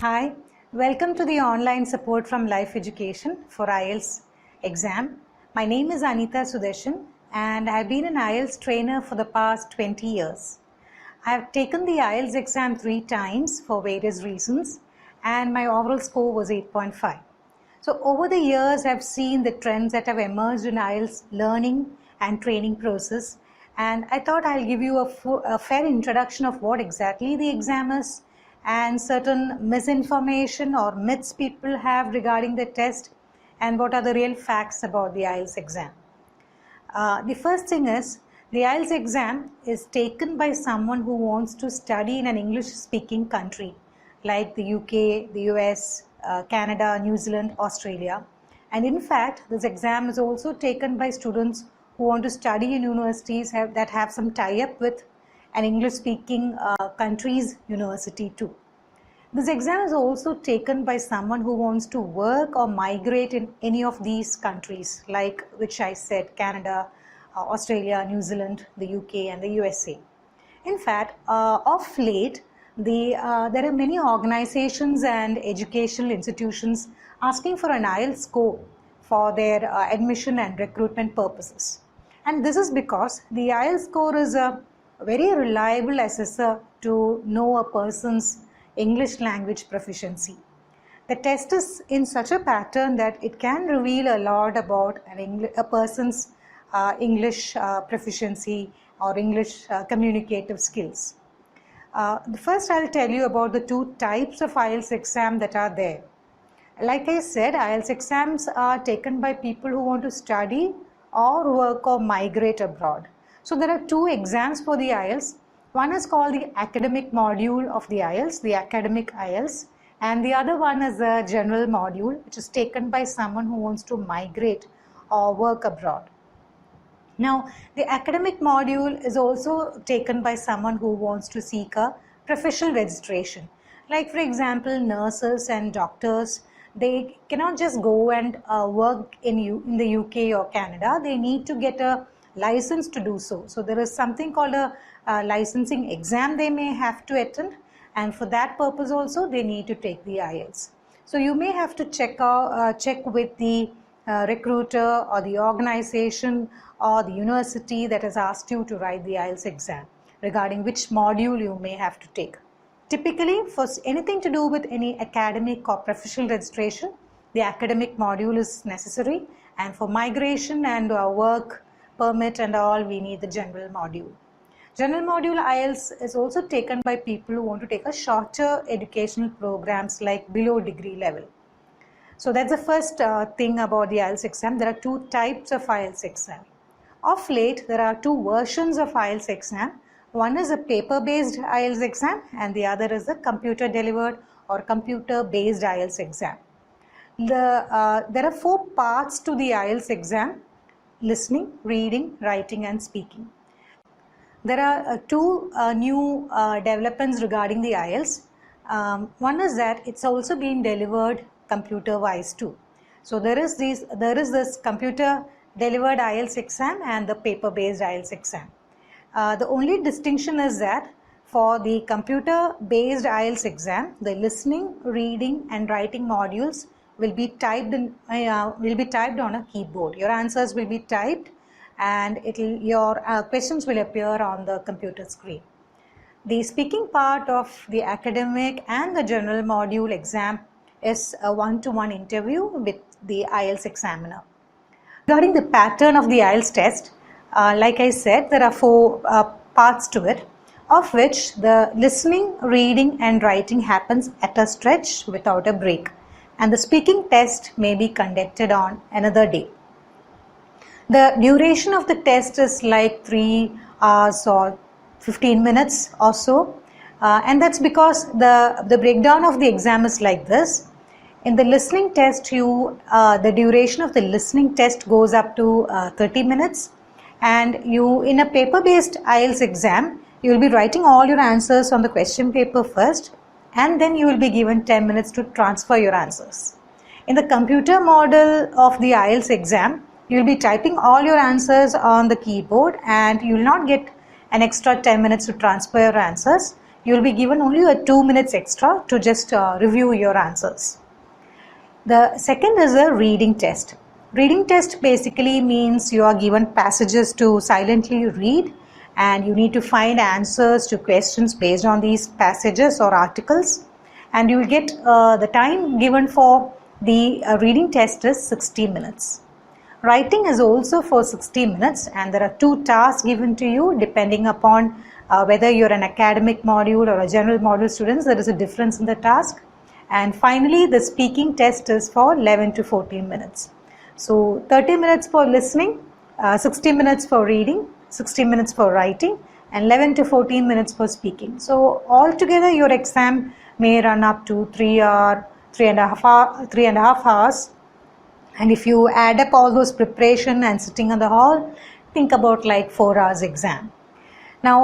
Hi, welcome to the online support from Life Education for IELTS exam. My name is Anita Sudarshan and I have been an IELTS trainer for the past 20 years. I have taken the IELTS exam 3 times for various reasons and my overall score was 8.5. So over the years I have seen the trends that have emerged in IELTS learning and training process, and I thought I'll give you a fair introduction of what exactly the exam is and certain misinformation or myths people have regarding the test and what are the real facts about the IELTS exam. The first thing is, the IELTS exam is taken by someone who wants to study in an English speaking country like the UK, the US, Canada, New Zealand, Australia. And in fact, this exam is also taken by students who want to study in universities that have some tie-up with an English-speaking country's university too. This exam is also taken by someone who wants to work or migrate in any of these countries, like which I said, Canada, Australia, New Zealand, the UK and the USA. In fact, of late, there are many organizations and educational institutions asking for an IELTS score for their admission and recruitment purposes. And this is because the IELTS score is a very reliable assessor to know a person's English language proficiency. The test is in such a pattern that it can reveal a lot about a person's English proficiency or English communicative skills. First, I'll tell you about the two types of IELTS exam that are there. Like I said, IELTS exams are taken by people who want to study or work or migrate abroad. So there are two exams for the IELTS. One is called the academic module of the IELTS, the academic IELTS, and the other one is the general module, which is taken by someone who wants to migrate or work abroad. Now, the academic module is also taken by someone who wants to seek a professional registration. Like for example, nurses and doctors, they cannot just go and work in the UK or Canada. They need to get a license to do so. So there is something called a licensing exam they may have to attend, and for that purpose also they need to take the IELTS. So you may have to check with the recruiter or the organization or the university that has asked you to write the IELTS exam regarding which module you may have to take. Typically, for anything to do with any academic or professional registration, the academic module is necessary, and for migration and work permit and all, we need the general module. General module IELTS is also taken by people who want to take a shorter educational programs like below degree level. So that's the first thing about the IELTS exam. There are two types of IELTS exam. Of late, there are two versions of IELTS exam. One is a paper-based IELTS exam and the other is a computer-delivered or computer-based IELTS exam. There are 4 parts to the IELTS exam: listening, reading, writing and speaking. There are two new developments regarding the IELTS. One is that it's also being delivered computer-wise too. So there is this computer-delivered IELTS exam and the paper-based IELTS exam. The only distinction is that for the computer-based IELTS exam, the listening, reading and writing modules will be typed on a keyboard. Your answers will be typed and your questions will appear on the computer screen. The speaking part of the academic and the general module exam is a one-to-one interview with the IELTS examiner. Regarding the pattern of the IELTS test, like I said, there are 4 parts to it, of which the listening, reading and writing happens at a stretch without a break, and the speaking test may be conducted on another day. The duration of the test is like 3 hours or 15 minutes or so, and that's because the breakdown of the exam is like this. In the listening test, the duration of the listening test goes up to 30 minutes, and in a paper-based IELTS exam, you will be writing all your answers on the question paper first, and then you will be given 10 minutes to transfer your answers. In the computer model of the IELTS exam, you will be typing all your answers on the keyboard and you will not get an extra 10 minutes to transfer your answers. you'll be given only a 2 minutes extra to just review your answers. The second is a reading test. Reading test basically means you are given passages to silently read, and you need to find answers to questions based on these passages or articles, and you will get the time given for the reading test is 60 minutes. Writing is also for 60 minutes, and there are 2 tasks given to you depending upon whether you're an academic module or a general module student. There is a difference in the task. And finally, the speaking test is for 11 to 14 minutes. So 30 minutes for listening, 60 minutes for reading, 60 minutes for writing, and 11 to 14 minutes for speaking. So altogether your exam may run up to 3 and a half hours. And if you add up all those preparation and sitting in the hall, think about like 4 hours exam. Now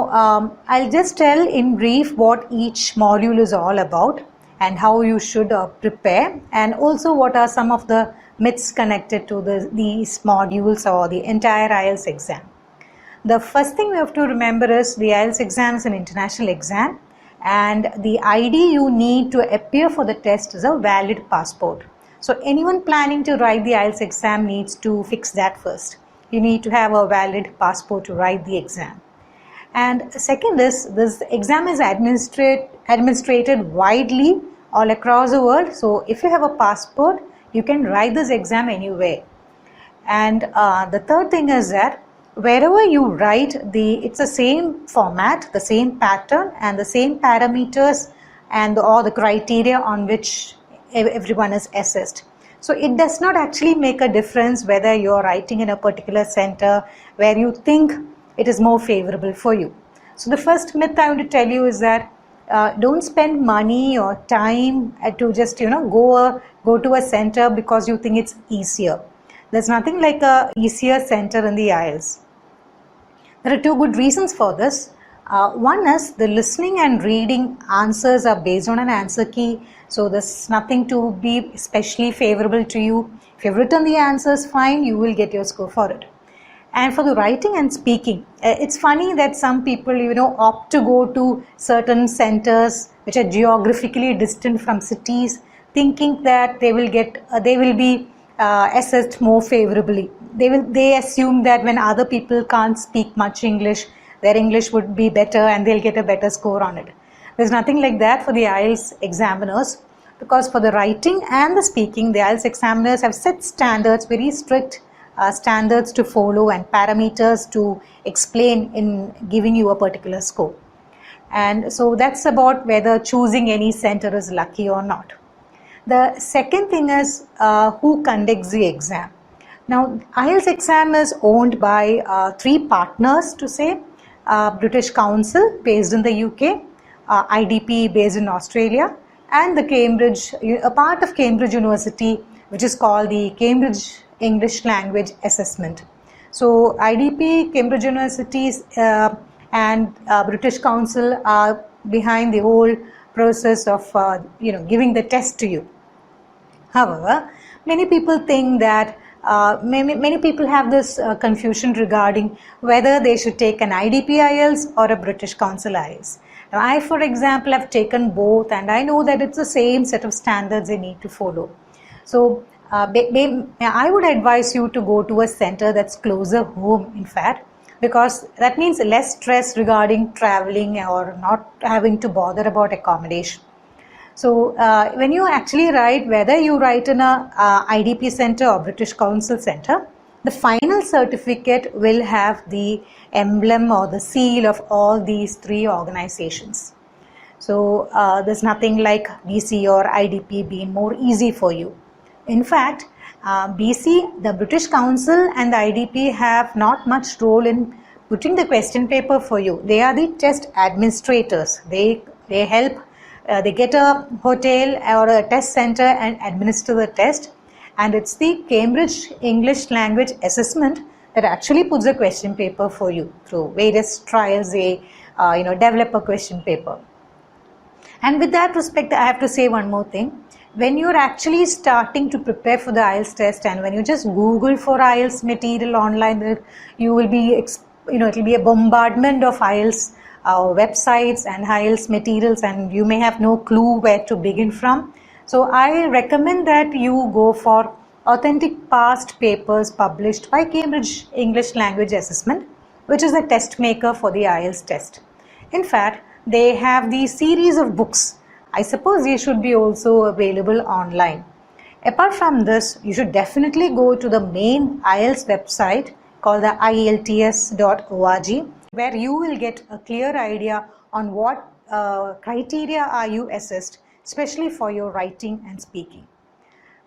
I'll just tell in brief what each module is all about and how you should prepare, and also what are some of the myths connected to these modules or the entire IELTS exam. The first thing we have to remember is the IELTS exam is an international exam, and the ID you need to appear for the test is a valid passport. So anyone planning to write the IELTS exam needs to fix that first. You need to have a valid passport to write the exam. And second is, this exam is administrated widely all across the world. So if you have a passport, you can write this exam anywhere. And the third thing is that wherever you write, it's the same format, the same pattern, and the same parameters and all the criteria on which everyone is assessed. So it does not actually make a difference whether you are writing in a particular center where you think it is more favorable for you. So the first myth I want to tell you is that don't spend money or time to just go to a center because you think it's easier. There's nothing like a easier center in the IELTS. There are 2 good reasons for this. One is the listening and reading answers are based on an answer key, so there's nothing to be especially favorable to you. If you've written the answers, fine, you will get your score for it. And for the writing and speaking, it's funny that some people opt to go to certain centers which are geographically distant from cities, thinking that they will be assessed more favorably. They assume that when other people can't speak much English, their English would be better and they'll get a better score on it. There's nothing like that for the IELTS examiners, because for the writing and the speaking, the IELTS examiners have set standards, very strict standards to follow and parameters to explain in giving you a particular score. And so that's about whether choosing any center is lucky or not. The second thing is who conducts the exam. Now, IELTS exam is owned by 3 partners to say. British Council based in the UK, IDP based in Australia, and a part of Cambridge University, which is called the Cambridge English Language Assessment. So IDP, Cambridge Universities and British Council are behind the whole process of giving the test to you. However, many people think that many people have this confusion regarding whether they should take an IDP IELTS or a British Council IELTS. Now, I, for example, have taken both, and I know that it's the same set of standards they need to follow. So I would advise you to go to a center that's closer home, in fact, because that means less stress regarding traveling or not having to bother about accommodation. So when you actually write, whether you write in a IDP center or British Council center, the final certificate will have the emblem or the seal of all these 3 organizations. So there's nothing like BC or IDP being more easy for you. In fact, BC, the British Council and the IDP have not much role in putting the question paper for you. They are the test administrators. They help, they get a hotel or a test center and administer the test. And it's the Cambridge English Language Assessment that actually puts a question paper for you. Through various trials, they develop a question paper. And with that respect, I have to say one more thing. When you're actually starting to prepare for the IELTS test, and when you just Google for IELTS material online, you will be, it'll be a bombardment of IELTS websites and IELTS materials, and you may have no clue where to begin from. So I recommend that you go for authentic past papers published by Cambridge English Language Assessment, which is a test maker for the IELTS test. In fact, they have the series of books. I suppose they should be also available online. Apart from this, you should definitely go to the main IELTS website called the ielts.org, where you will get a clear idea on what criteria are you assessed, especially for your writing and speaking.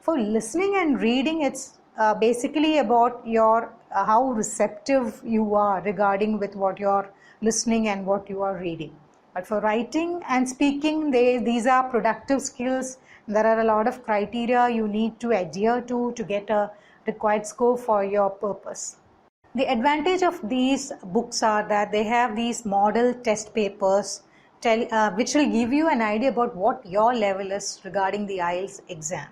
For listening and reading, it's basically about your how receptive you are regarding with what you're listening and what you are reading. But for writing and speaking, these are productive skills. There are a lot of criteria you need to adhere to get a required score for your purpose. The advantage of these books are that they have these model test papers which will give you an idea about what your level is regarding the IELTS exam.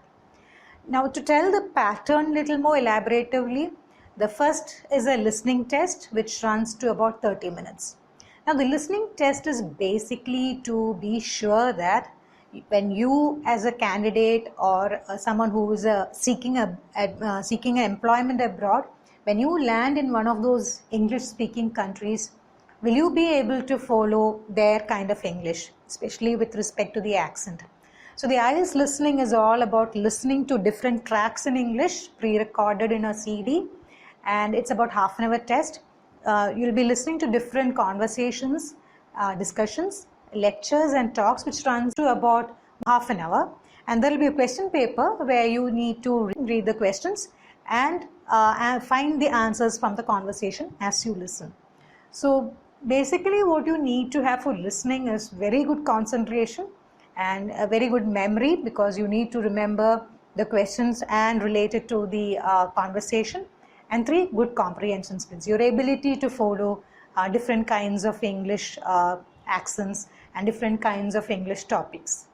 Now, to tell the pattern little more elaboratively, the first is a listening test which runs to about 30 minutes. Now, the listening test is basically to be sure that when you as a candidate or someone who is seeking an employment abroad, when you land in one of those English speaking countries, will you be able to follow their kind of English, especially with respect to the accent. So the IELTS listening is all about listening to different tracks in English pre-recorded in a CD, and it's about half an hour test. You'll be listening to different conversations, discussions, lectures and talks, which runs to about half an hour, and there will be a question paper where you need to read the questions and find the answers from the conversation as you listen. So basically what you need to have for listening is very good concentration and a very good memory, because you need to remember the questions and relate it to the conversation. And 3, good comprehension skills, your ability to follow different kinds of English accents and different kinds of English topics.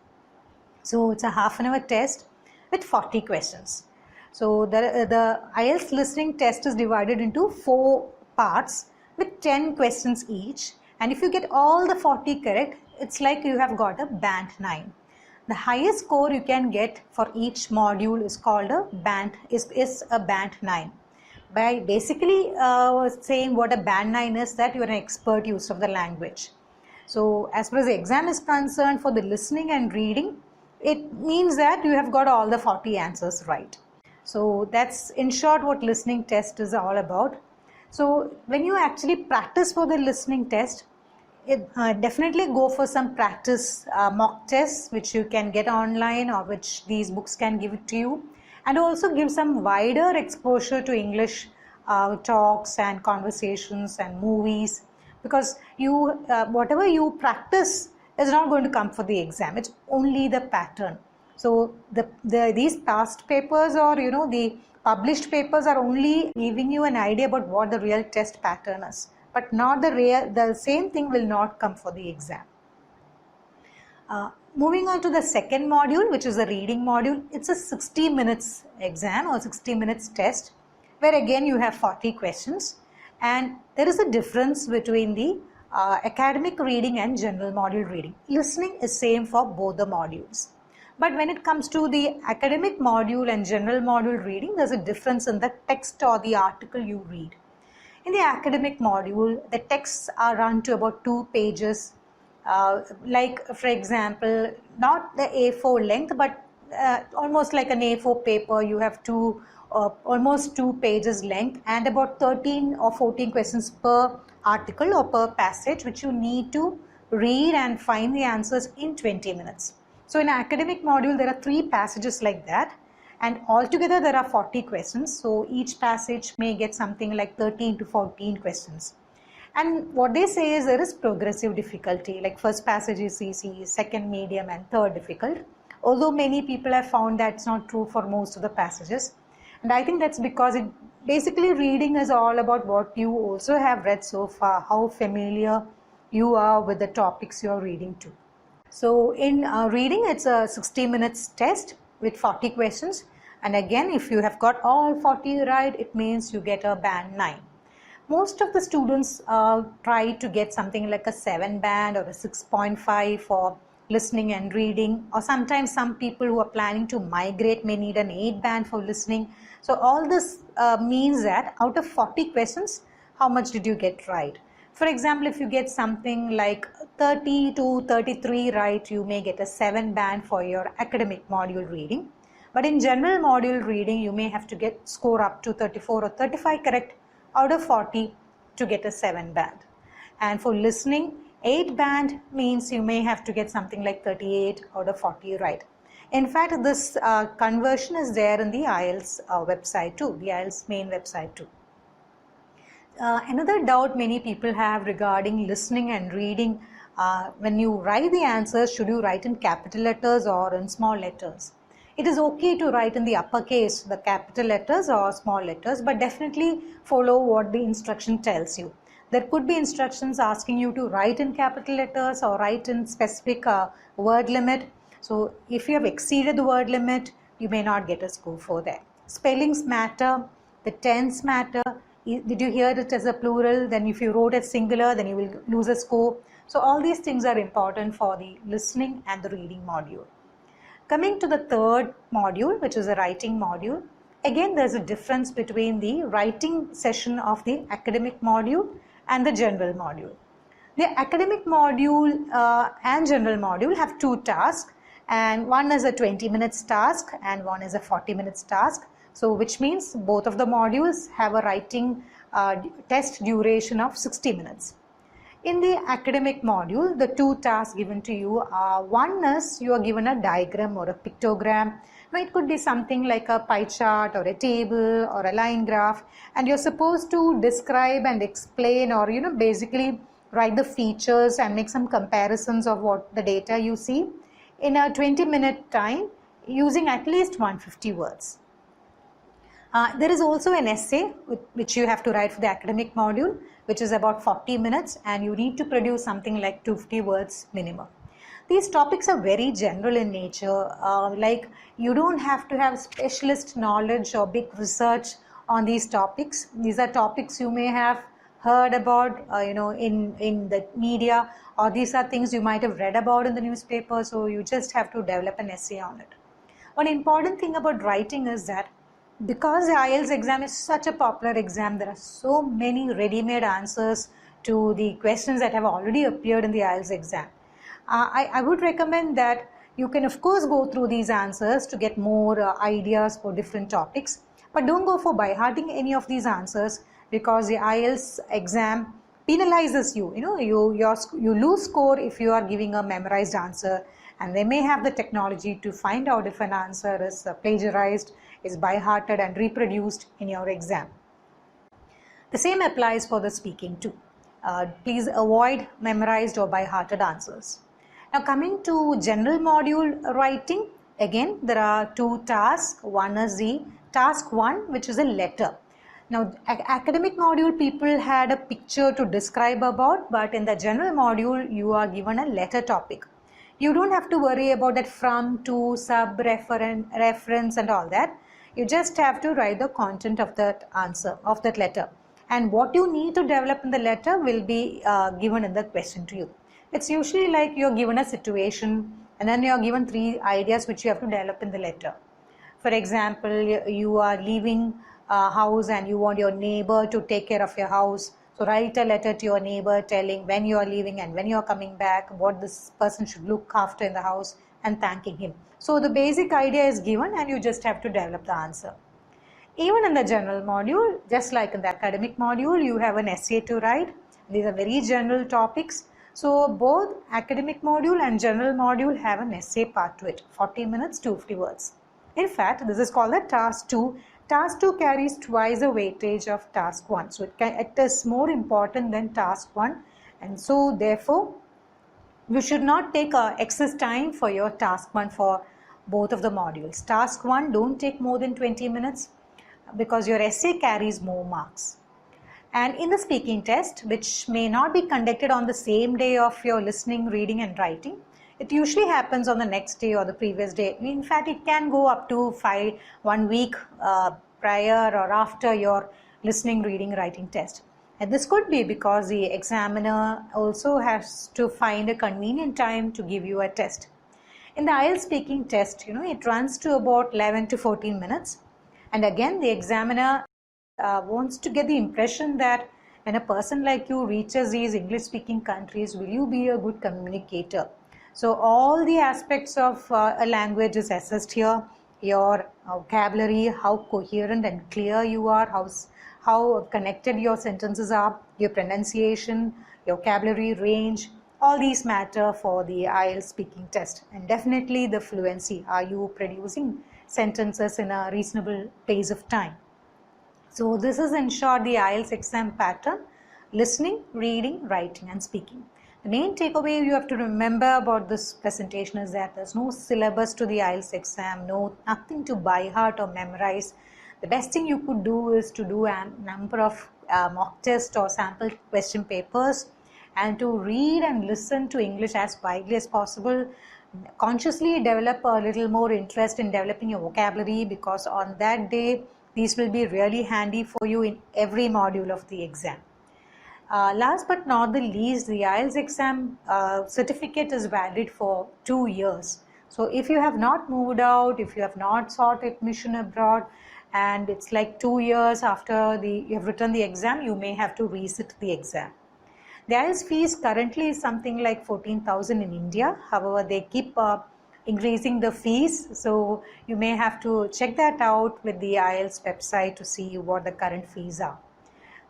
So it's a half an hour test with 40 questions. So the IELTS listening test is divided into 4 parts with 10 questions each, and if you get all the 40 correct, it's like you have got a band 9. The highest score you can get for each module is called a band 9. By basically saying what a band 9 is, that you are an expert use of the language. So as far as the exam is concerned, for the listening and reading, it means that you have got all the 40 answers right. So that's in short what listening test is all about. So when you actually practice for the listening test, definitely go for some practice mock tests which you can get online or which these books can give it to you, and also give some wider exposure to English talks and conversations and movies, because you whatever you practice is not going to come for the exam. It's only the pattern. So these past papers or the published papers are only giving you an idea about what the real test pattern is, but not the same thing will not come for the exam. Moving on to the second module, which is the reading module. It's a 60 minutes exam or 60 minutes test, where again you have 40 questions, and there is a difference between the academic reading and general module reading. Listening is same for both the modules, but when it comes to the academic module and general module reading, there's a difference in the text or the article you read. In the academic module, the texts are run to about 2 pages, like for example, not the A4 length, but almost like an A4 paper. You have almost 2 pages length, and about 13 or 14 questions per article or per passage, which you need to read and find the answers in 20 minutes. So in academic module, there are 3 passages like that, and altogether there are 40 questions. So each passage may get something like 13 to 14 questions. And what they say is there is progressive difficulty, like first passage is easy, second medium, and third difficult. Although many people have found that's not true for most of the passages. And I think that's because basically reading is all about what you also have read so far, how familiar you are with the topics you're reading to. So in reading, it's a 60 minutes test with 40 questions. And again, if you have got all 40 right, it means you get a band 9. most of the students try to get something like a 7 band or a 6.5 for listening and reading, or sometimes some people who are planning to migrate may need an 8 band for listening. So all this means that out of 40 questions, how much did you get right? For example, if you get something like 30 to 33 right, you may get a 7 band for your academic module reading. But in general module reading, you may have to get score up to 34 or 35 correct out of 40 to get a 7 band. And for listening, 8 band means you may have to get something like 38 out of 40 right. In fact, this conversion is there in the IELTS website too, the IELTS main website too. Another doubt many people have regarding listening and reading, when you write the answers, should you write in capital letters or in small letters? It is okay to write in the uppercase, the capital letters or small letters, but definitely follow what the instruction tells you. There could be instructions asking you to write in capital letters or write in specific word limit. So if you have exceeded the word limit, you may not get a score for that. Spellings matter, the tense matter. Did you hear it as a plural? Then if you wrote it singular, then you will lose a score. So all these things are important for the listening and the reading module. Coming to the third module, which is a writing module, again there's a difference between the writing session of the academic module and the general module. The academic module and general module have two tasks, and one is a 20 minutes task and one is a 40 minutes task. So which means both of the modules have a writing test duration of 60 minutes. In the academic module, the two tasks given to you are, one is you are given a diagram or a pictogram. Now it could be something like a pie chart or a table or a line graph, and you're supposed to describe and explain, or basically write the features and make some comparisons of what the data you see in a 20-minute time using at least 150 words. There is also an essay which you have to write for the academic module, which is about 40 minutes, and you need to produce something like 250 words minimum. These topics are very general in nature, like you don't have to have specialist knowledge or big research on these topics. These are topics you may have heard about in the media, or these are things you might have read about in the newspaper, so you just have to develop an essay on it. One important thing about writing is that because the IELTS exam is such a popular exam, there are so many ready-made answers to the questions that have already appeared in the IELTS exam. I would recommend that you can of course go through these answers to get more ideas for different topics, but don't go for by-hearting any of these answers, because the IELTS exam penalizes you. You lose score if you are giving a memorized answer, and they may have the technology to find out if an answer is plagiarized, is by-hearted and reproduced in your exam. The same applies for the speaking too. Please avoid memorized or by-hearted answers. Now coming to general module writing, again there are two tasks. One is the task 1, which is a letter. Now academic module people had a picture to describe about, but in the general module you are given a letter topic. You don't have to worry about that from, to, sub, reference and all that. You just have to write the content of that answer, of that letter. And what you need to develop in the letter will be given in the question to you. It's usually like you're given a situation and then you're given 3 ideas which you have to develop in the letter. For example, you are leaving a house and you want your neighbor to take care of your house. So write a letter to your neighbor telling when you are leaving and when you are coming back, what this person should look after in the house, and thanking him. So the basic idea is given and you just have to develop the answer. Even in the general module, just like in the academic module, you have an essay to write. These are very general topics. So both academic module and general module have an essay part to it, 40 minutes, 250 words. In fact, this is called the task 2. Task 2 carries twice the weightage of task 1. So it is more important than task 1, and so therefore you should not take excess time for your task 1 for both of the modules. Task 1 don't take more than 20 minutes because your essay carries more marks. And in the speaking test, which may not be conducted on the same day of your listening, reading and writing, it usually happens on the next day or the previous day. In fact, it can go up to 1 week prior or after your listening, reading, writing test. And this could be because the examiner also has to find a convenient time to give you a test. In the IELTS speaking test, it runs to about 11 to 14 minutes. And again, the examiner wants to get the impression that when a person like you reaches these English speaking countries, will you be a good communicator? So all the aspects of a language is assessed here. Your vocabulary, how coherent and clear you are, how connected your sentences are, your pronunciation, your vocabulary range, all these matter for the IELTS speaking test. And definitely the fluency. Are you producing sentences in a reasonable pace of time? So this is in short the IELTS exam pattern: listening, reading, writing and speaking. The main takeaway you have to remember about this presentation is that there's no syllabus to the IELTS exam, nothing to by heart or memorize. The best thing you could do is to do a number of mock tests or sample question papers, and to read and listen to English as widely as possible. Consciously develop a little more interest in developing your vocabulary, because on that day these will be really handy for you in every module of the exam. Last but not the least, the IELTS exam certificate is valid for 2 years. So if you have not moved out, if you have not sought admission abroad, and it's like 2 years after you have written the exam, you may have to resit the exam. The IELTS fees currently is something like 14,000 in India. However, they keep increasing the fees. So you may have to check that out with the IELTS website to see what the current fees are.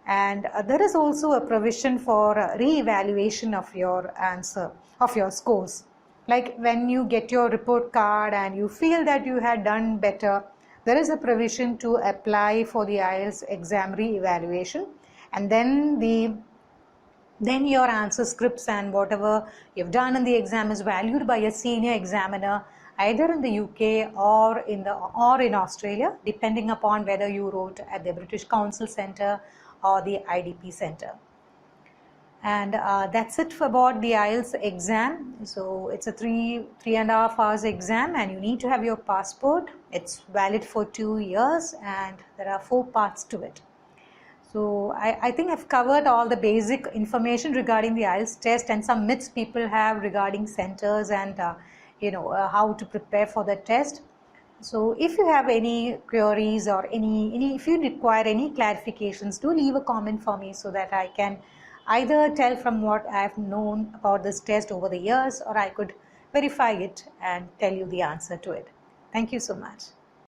And there is also a provision for re-evaluation of your answer, of your scores. Like when you get your report card and you feel that you had done better, there is a provision to apply for the IELTS exam re-evaluation, and then your answer scripts and whatever you've done in the exam is valued by a senior examiner, either in the UK or in Australia, depending upon whether you wrote at the British Council Centre or the IDP Centre. And that's it about the IELTS exam. So it's a 3.5 hours exam, and you need to have your passport. It's valid for 2 years, and there are 4 parts to it. So I think I've covered all the basic information regarding the IELTS test and some myths people have regarding centers and how to prepare for the test. So if you have any queries or if you require any clarifications, do leave a comment for me so that I can either tell from what I have known about this test over the years, or I could verify it and tell you the answer to it. Thank you so much.